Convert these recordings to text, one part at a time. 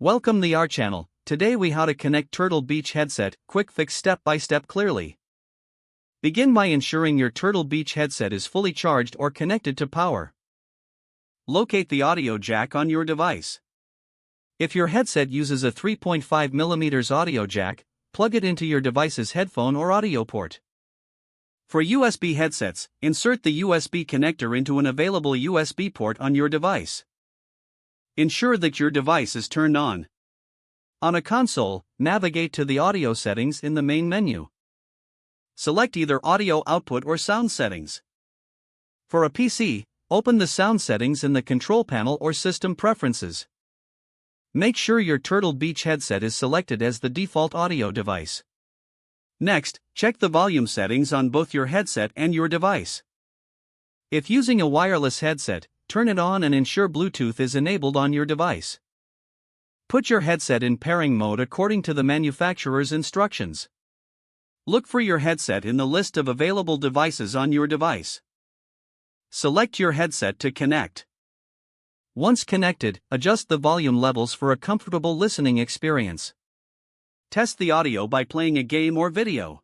Welcome to our channel. Today we how to connect Turtle Beach headset, quick fix step by step clearly. Begin by ensuring your Turtle Beach headset is fully charged or connected to power. Locate the audio jack on your device. If your headset uses a 3.5mm audio jack, plug it into your device's headphone or audio port. For USB headsets, insert the USB connector into an available USB port on your device. Ensure that your device is turned on. On a console, navigate to the audio settings in the main menu. Select either audio output or sound settings. For a PC, open the sound settings in the control panel or system preferences. Make sure your Turtle Beach headset is selected as the default audio device. Next, check the volume settings on both your headset and your device. If using a wireless headset, turn it on and ensure Bluetooth is enabled on your device. Put your headset in pairing mode according to the manufacturer's instructions. Look for your headset in the list of available devices on your device. Select your headset to connect. Once connected, adjust the volume levels for a comfortable listening experience. Test the audio by playing a game or video.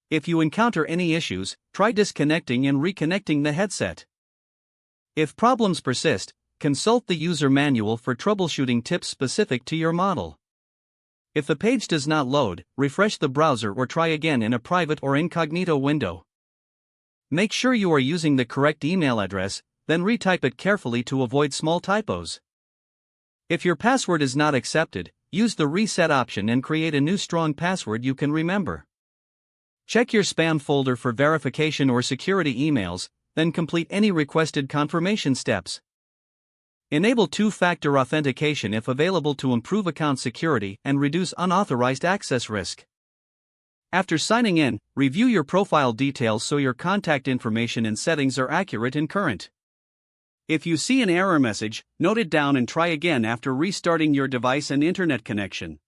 If you encounter any issues, try disconnecting and reconnecting the headset. If problems persist, consult the user manual for troubleshooting tips specific to your model. If the page does not load, refresh the browser or try again in a private or incognito window. Make sure you are using the correct email address, then retype it carefully to avoid small typos. If your password is not accepted, use the reset option and create a new strong password you can remember. Check your spam folder for verification or security emails, then complete any requested confirmation steps. Enable two-factor authentication if available to improve account security and reduce unauthorized access risk. After signing in, review your profile details so your contact information and settings are accurate and current. If you see an error message, note it down and try again after restarting your device and internet connection.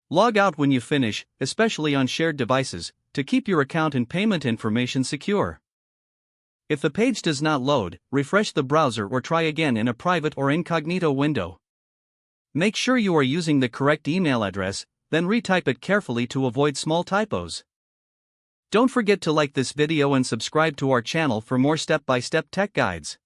Log out when you finish, especially on shared devices, to keep your account and payment information secure. If the page does not load, refresh the browser or try again in a private or incognito window. Make sure you are using the correct email address, then retype it carefully to avoid small typos. Don't forget to like this video and subscribe to our channel for more step-by-step tech guides.